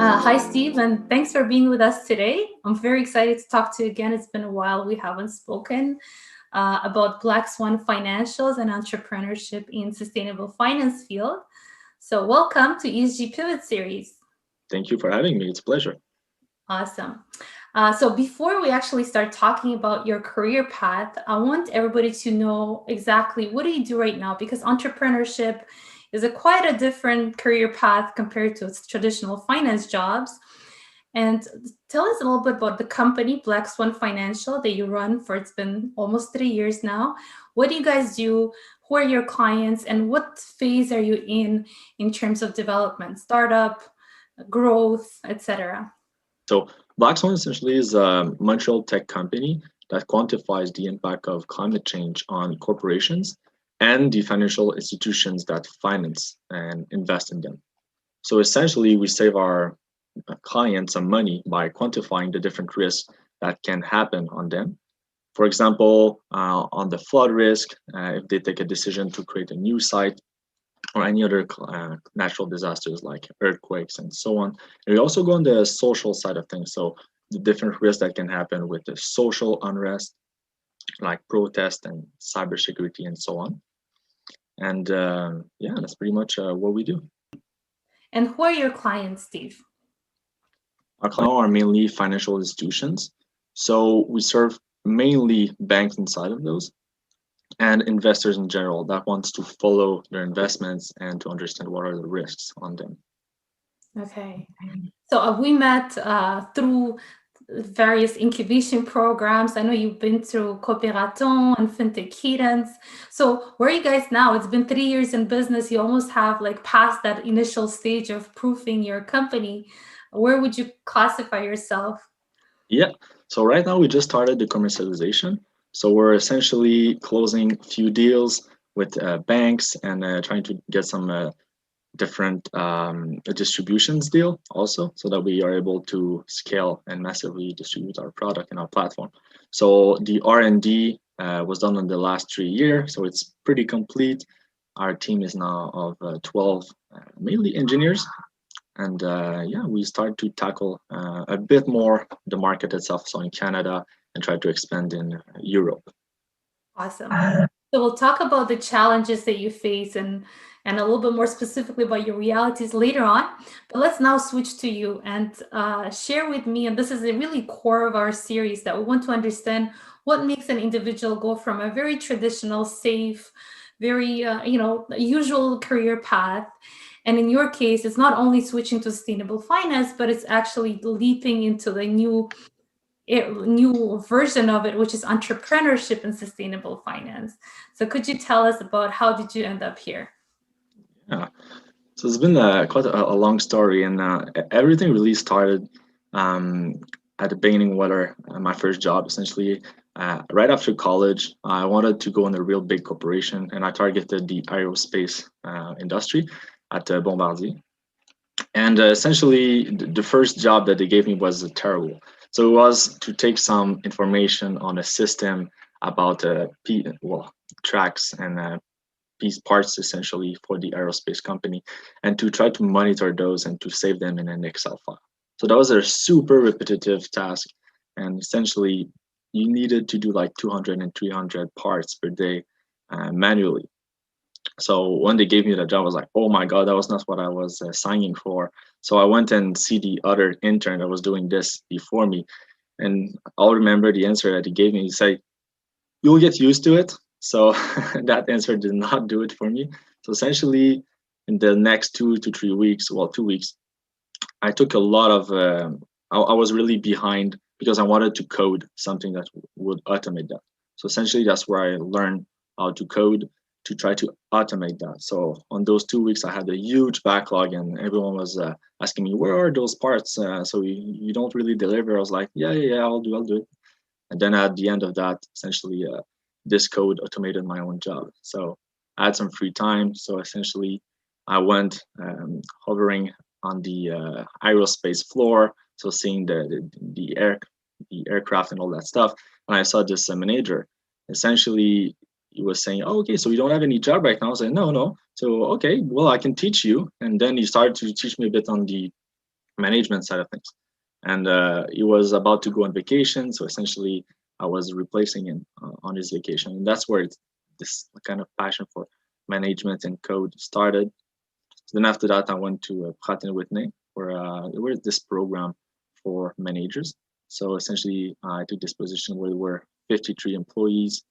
Hi, Steve, and thanks for being with us today. I'm very excited to talk to you again. It's been a while we haven't spoken about Blackswan Financials and entrepreneurship in sustainable finance field. So, welcome to ESG Pivot Series. Thank you for having me. It's a pleasure. Awesome. So, before we actually start talking about your career path, I want everybody to know exactly what do you do right now, because entrepreneurship is a quite a different career path compared to its traditional finance jobs. And tell us a little bit about the company, Black Swan Financial, that you run for it's been almost 3 years now. What do you guys do? Who are your clients? And what phase are you in terms of development, startup, growth, etc.? So, Blackstone essentially is a Montreal tech company that quantifies the impact of climate change on corporations and the financial institutions that finance and invest in them. So, essentially, we save our clients some money by quantifying the different risks that can happen on them. For example, on the flood risk, if they take a decision to create a new site or any other natural disasters like earthquakes and so on. And we also go on the social side of things. So the different risks that can happen with the social unrest, like protest and cybersecurity and so on. And yeah, that's pretty much what we do. And who are your clients, Steve? Our clients are mainly financial institutions. So we serve mainly banks inside of those and investors in general that wants to follow their investments and to understand what are the risks on them. Okay. So we met through various incubation programs. I know you've been through Cooperaton and fintech Cadence. So where are you guys now? It's been 3 years in business. You almost have like passed that initial stage of proofing your company. Where would you classify yourself? Yeah. So right now we just started the commercialization. So we're essentially closing a few deals with banks and trying to get some different distributions deal also, so that we are able to scale and massively distribute our product and our platform. So the R&D was done in the last 3 years, so it's pretty complete. Our team is now of 12 mainly engineers. And yeah, we start to tackle a bit more the market itself, so in Canada, and try to expand in Europe. Awesome. So we'll talk about the challenges that you face and a little bit more specifically about your realities later on. But let's now switch to you and share with me, and this is the really core of our series, that we want to understand what makes an individual go from a very traditional, safe, very usual career path. And in your case, it's not only switching to sustainable finance, but it's actually leaping into the new version of it, which is entrepreneurship and sustainable finance. So could you tell us about how did you end up here? Yeah, so it's been quite a long story, and everything really started at the beginning. Whether my first job, essentially, right after college, I wanted to go in a real big corporation, and I targeted the aerospace industry at Bombardier. And essentially, the first job that they gave me was terrible. So it was to take some information on a system about tracks and piece parts essentially for the aerospace company, and to try to monitor those and to save them in an Excel file. So that was a super repetitive task, and essentially you needed to do like 200 and 300 parts per day manually. So when they gave me the job, I was like, oh my God, that was not what I was signing for. So I went and see the other intern that was doing this before me. And I'll remember the answer that he gave me. He said, you'll get used to it. So that answer did not do it for me. So essentially, in the next 2 to 3 weeks, well, 2 weeks, I took a lot of, I was really behind because I wanted to code something that would automate that. So essentially, that's where I learned how to code to try to automate that. So on those 2 weeks, I had a huge backlog, and everyone was asking me, where are those parts? So you don't really deliver. I was like, yeah, I'll do it. And then at the end of that, essentially, this code automated my own job. So I had some free time. So essentially, I went hovering on the aerospace floor, so seeing the aircraft and all that stuff. And I saw this manager. Essentially, he was saying, oh, okay, so you don't have any job right now? I was like, no. So, okay, well, I can teach you. And then he started to teach me a bit on the management side of things. And he was about to go on vacation, so essentially I was replacing him on his vacation, and that's where this kind of passion for management and code started. So then after that, I went to Pratt& and Whitney, where there was this program for managers. So essentially, I took this position where there were 53 employees,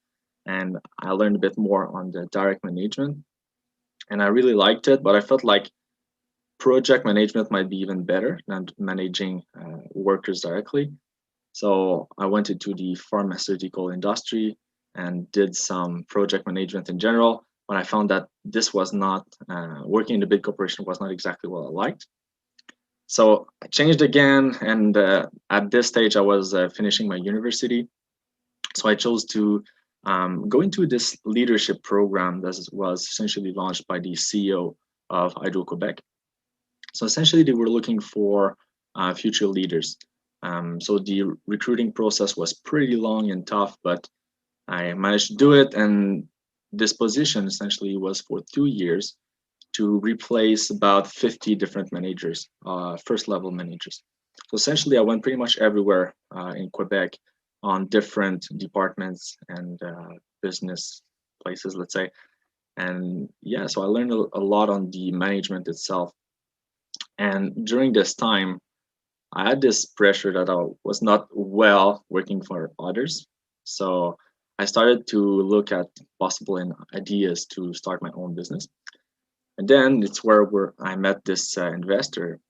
and I learned a bit more on the direct management, and I really liked it. But I felt like project management might be even better than managing workers directly. So I went into the pharmaceutical industry and did some project management in general. But I found that this was not working in a big corporation was not exactly what I liked. So I changed again, and at this stage, I was finishing my university. So I chose to go into this leadership program that was essentially launched by the CEO of Hydro Quebec. So essentially, they were looking for future leaders. So the recruiting process was pretty long and tough, but I managed to do it. And this position essentially was for 2 years to replace about 50 different managers, first level managers. So essentially, I went pretty much everywhere in Quebec on different departments and business places, let's say. And yeah, so I learned a lot on the management itself. And during this time, I had this pressure that I was not well working for others. So I started to look at possible ideas to start my own business. And then it's where I met this investor,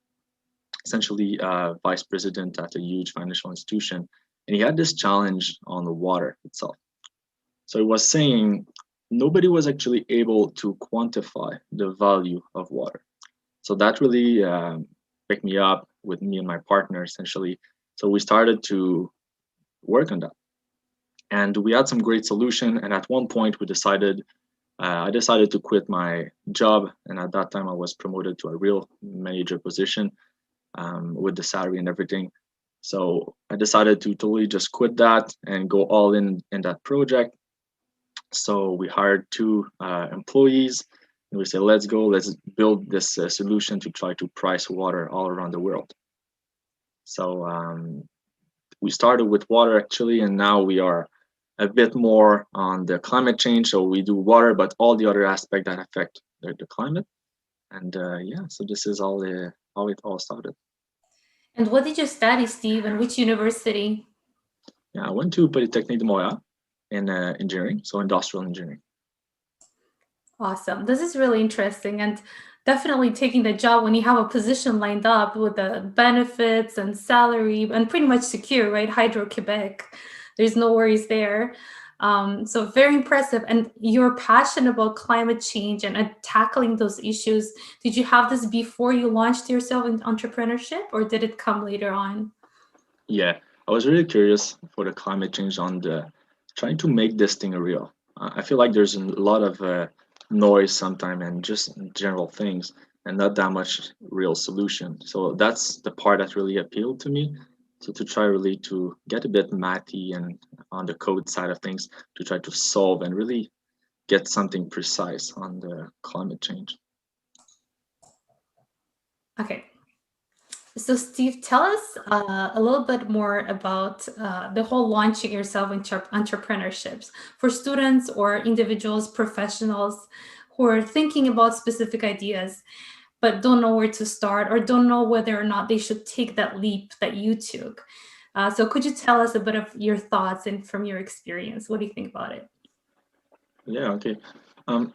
essentially vice president at a huge financial institution. And he had this challenge on the water itself. So he was saying nobody was actually able to quantify the value of water. So that really picked me up with me and my partner, essentially. So we started to work on that. And we had some great solution. And at one point, I decided to quit my job. And at that time, I was promoted to a real manager position with the salary and everything. So I decided to totally just quit that and go all in that project. So we hired two employees, and we said, let's go, let's build this solution to try to price water all around the world. So we started with water actually, and now we are a bit more on the climate change. So we do water, but all the other aspects that affect the climate. And yeah, so this is how it all started. And what did you study, Steve, and which university? Yeah, I went to Polytechnique de Montréal in engineering, so industrial engineering. Awesome. This is really interesting, and definitely taking the job when you have a position lined up with the benefits and salary and pretty much secure, right? Hydro Quebec, there's no worries there. So very impressive. And you're passionate about climate change and tackling those issues. Did you have this before you launched yourself in entrepreneurship, or did it come later on? Yeah, I was really curious for the climate change on the trying to make this thing real. I feel like there's a lot of noise sometimes and just general things and not that much real solution. So that's the part that really appealed to me. So to try really to get a bit mathy and on the code side of things to try to solve and really get something precise on the climate change. Okay. So, Steve, tell us a little bit more about the whole launching yourself into entrepreneurships for students or individuals, professionals who are thinking about specific ideas, but don't know where to start or don't know whether or not they should take that leap that you took. So, could you tell us a bit of your thoughts and from your experience? What do you think about it? Yeah, okay. Um,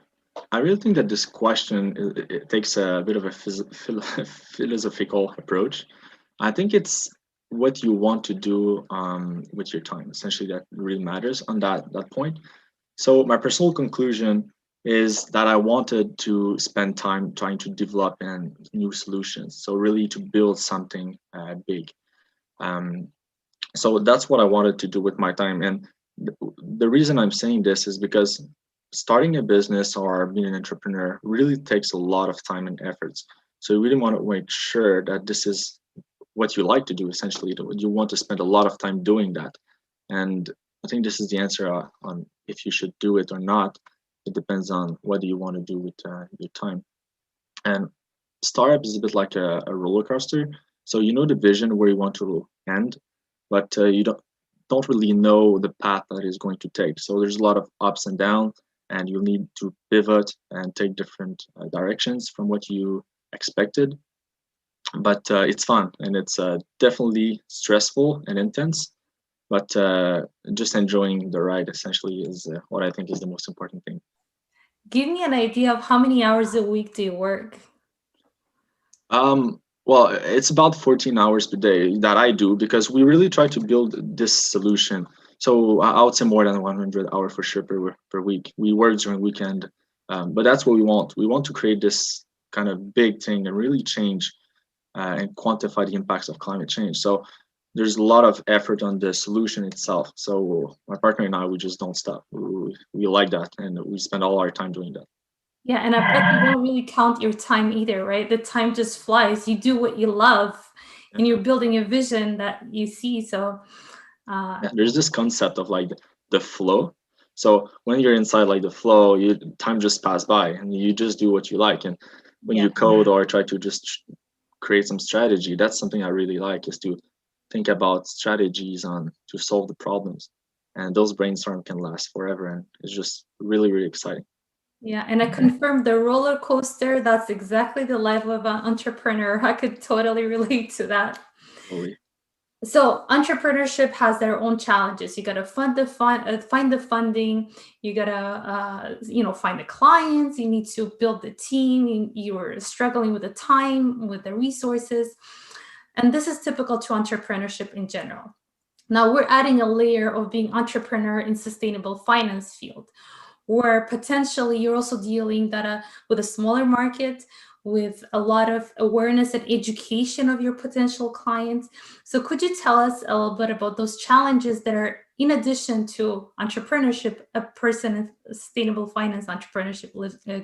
I really think that this question it takes a bit of a philosophical approach. I think it's what you want to do with your time. Essentially, that really matters on that point. So my personal conclusion is that I wanted to spend time trying to develop new solutions. So really to build something big. Um, so that's what I wanted to do with my time. And the reason I'm saying this is because starting a business or being an entrepreneur really takes a lot of time and efforts. So you really want to make sure that this is what you like to do. Essentially, you want to spend a lot of time doing that. And I think this is the answer on if you should do it or not. It depends on what do you want to do with your time. And startup is a bit like a roller coaster. So you know the vision where you want to end, but you don't really know the path that is going to take. So there's a lot of ups and downs, and you'll need to pivot and take different directions from what you expected. But it's fun, and it's definitely stressful and intense. But just enjoying the ride essentially is what I think is the most important thing. Give me an idea of how many hours a week do you work? Well, it's about 14 hours per day that I do because we really try to build this solution. So I would say more than 100 hours for sure per week. We work during weekend, but that's what we want. We want to create this kind of big thing and really change and quantify the impacts of climate change. So there's a lot of effort on the solution itself. So my partner and I, we just don't stop. We like that, and we spend all our time doing that. Yeah, and I bet you don't really count your time either, right? The time just flies. You do what you love, Yeah. and you're building a vision that you see. So, uh, Yeah, there's this concept of like the flow. So when you're inside like the flow, you time just pass by and you just do what you like. And when yeah. you code or try to just create some strategy, that's something I really like is to think about strategies on to solve the problems. And those brainstorm can last forever, and it's just really, really exciting. Yeah, and I confirmed the roller coaster. That's exactly the life of an entrepreneur. I could totally relate to that. Totally. So entrepreneurship has their own challenges. You got to find the funding. You got to, find the clients. You need to build the team. You're struggling with the time, with the resources, and this is typical to entrepreneurship in general. Now we're adding a layer of being entrepreneur in sustainable finance field, where potentially you're also dealing with a smaller market, with a lot of awareness and education of your potential clients. So could you tell us a little bit about those challenges that are in addition to entrepreneurship, a person in sustainable finance entrepreneurship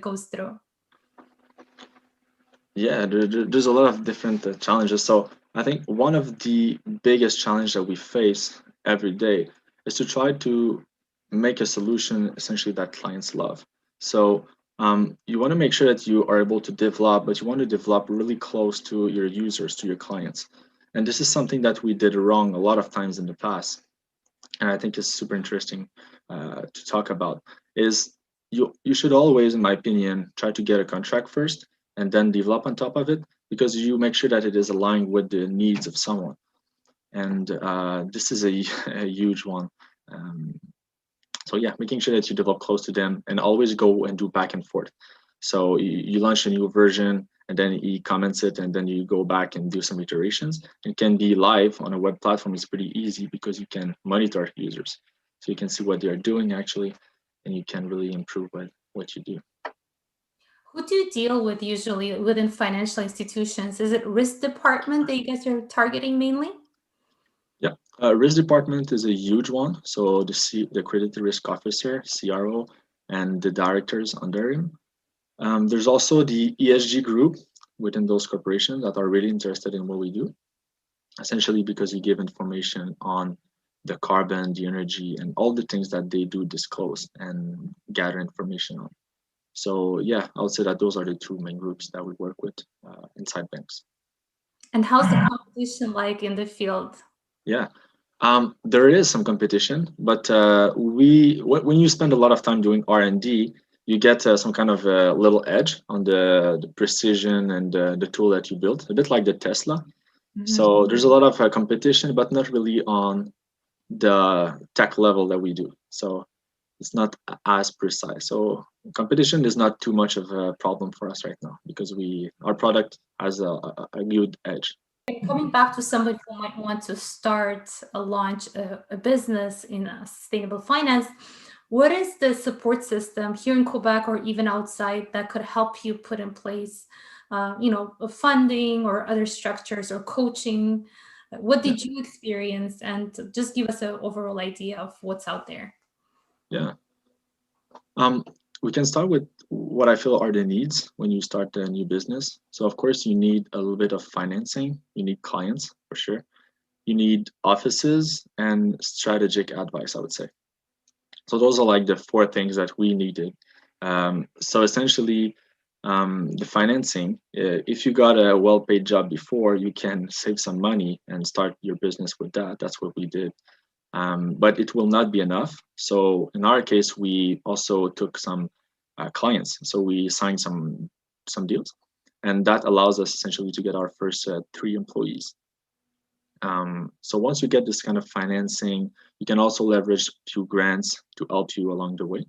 goes through? Yeah, there's a lot of different challenges. So I think one of the biggest challenge that we face every day is to try to make a solution essentially that clients love. So you want to make sure that you are able to develop, but you want to develop really close to your users, to your clients. And this is something that we did wrong a lot of times in the past, and I think is super interesting to talk about. Is you should always, in my opinion, try to get a contract first and then develop on top of it because you make sure that it is aligned with the needs of someone. And this is a huge one. Um, so yeah, making sure that you develop close to them and always go and do back and forth. So you launch a new version and then he comments it and then you go back and do some iterations. It can be live on a web platform. It's pretty easy because you can monitor users. So you can see what they're doing actually, and you can really improve what you do. Who do you deal with usually within financial institutions? Is it risk department that you guys are targeting mainly? Yeah, risk department is a huge one. So the credit risk officer, CRO, and the directors under him. There's also the ESG group within those corporations that are really interested in what we do, essentially because you give information on the carbon, the energy, and all the things that they do disclose and gather information on. So yeah, I would say that those are the two main groups that we work with inside banks. And how's the competition like in the field? Yeah. There is some competition, but when you spend a lot of time doing R&D, you get some kind of a little edge on the precision and the tool that you built, a bit like the Tesla. Mhm. So there's a lot of competition, but not really on the tech level that we do. So it's not as precise. So competition is not too much of a problem for us right now because our product has a good edge. Coming back to somebody who might want to start launch a business in sustainable finance, what is the support system here in Quebec or even outside that could help you put in place, funding or other structures or coaching? What Yeah, did you experience? And just give us an overall idea of what's out there. yeah. Um, we can start with what I feel are the needs when you start a new business. So of course you need a little bit of financing. You need clients for sure. You need offices and strategic advice, I would say. So those are like the four things that we needed. So essentially, the financing. If you got a well-paid job before, you can save some money and start your business with that. That's what we did. But it will not be enough. So in our case, we also took some clients. So we signed some deals, and that allows us essentially to get our first 3 employees. So once you get this kind of financing, you can also leverage a few grants to help you along the way,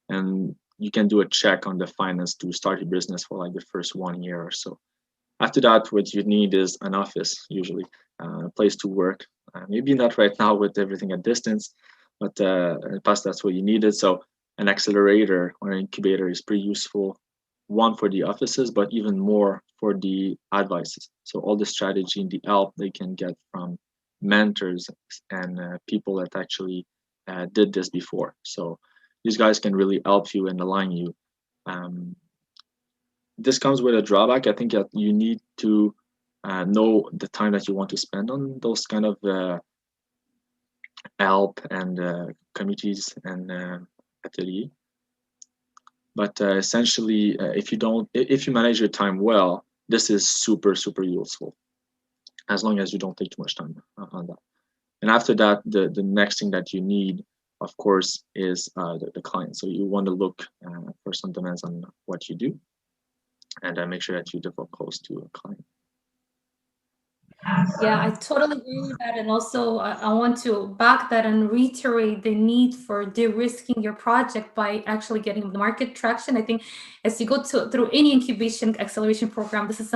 and you can do a check on the finance to start your business for like the first 1 year or so. After that, what you need is an office, usually a place to work. Maybe not right now with everything at distance, but in the past that's what you needed. So an accelerator or an incubator is pretty useful. One for the offices, but even more for the advices. So all the strategy and the help they can get from mentors and people that actually did this before. So these guys can really help you and align you. Um, this comes with a drawback. I think that you need to know the time that you want to spend on those kind of help and committees and atelier. But essentially, if you manage your time well, this is super, super useful, as long as you don't take too much time on that. And after that, the next thing that you need, of course, is the client. So you want to look for some demands on what you do, and make sure that you develop close to a client. Yeah, I totally agree with that. And also, I want to back that and reiterate the need for de-risking your project by actually getting the market traction. I think as you go through any incubation acceleration program, this is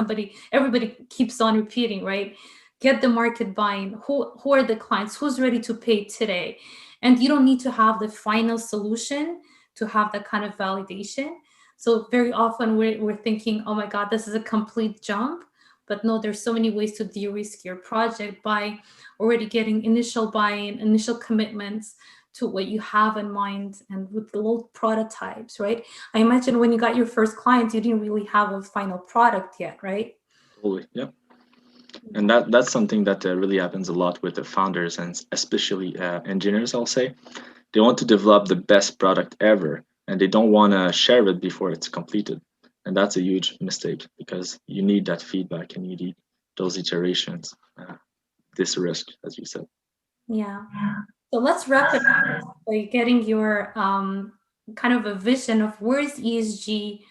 everybody keeps on repeating, right? Get the market buying. Who are the clients? Who's ready to pay today? And you don't need to have the final solution to have that kind of validation. So very often we're thinking, oh my God, this is a complete jump. But no, there's so many ways to de-risk your project by already getting initial buy-in, initial commitments to what you have in mind, and with the little prototypes, right? I imagine when you got your first clients, you didn't really have a final product yet, right? Totally, yeah. And that's something that really happens a lot with the founders and especially engineers, I'll say. They want to develop the best product ever, and they don't want to share it before it's completed. And that's a huge mistake because you need that feedback and you need those iterations, this risk, as you said. Yeah. So let's wrap it up by getting your kind of a vision of where's ESG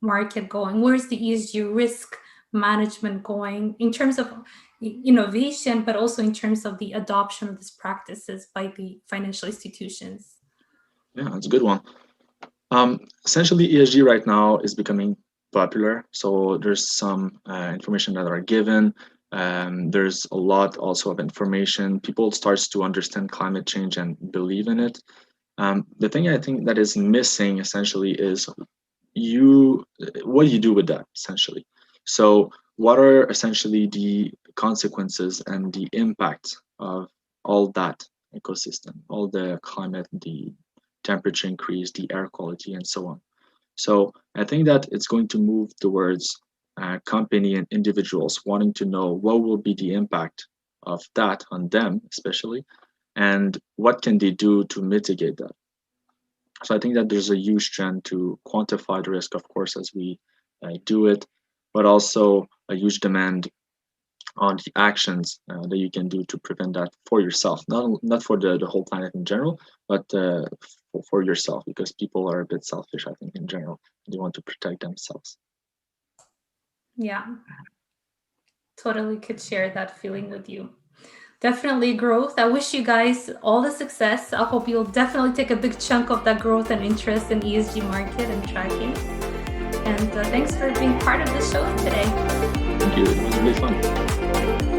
market going? Where's the ESG risk management going in terms of innovation, but also in terms of the adoption of these practices by the financial institutions? Yeah, that's a good one. Essentially, ESG right now is becoming popular. So there's some information that are given. There's a lot also of information. People starts to understand climate change and believe in it. The thing I think that is missing essentially is what you do with that essentially. So what are essentially the consequences and the impact of all that ecosystem, all the climate, the temperature increase, the air quality, and so on. So I think that it's going to move towards company and individuals wanting to know what will be the impact of that on them, especially, and what can they do to mitigate that. So I think that there's a huge trend to quantify the risk, of course, as we do it, but also a huge demand on the actions that you can do to prevent that for yourself, not for the whole planet in general, but for yourself, because people are a bit selfish, I think, in general. They want to protect themselves. Yeah, totally could share that feeling with you. Definitely growth. I wish you guys all the success. I hope you'll definitely take a big chunk of that growth and interest in ESG market and tracking. And thanks for being part of the show today. Thank you. It was really fun.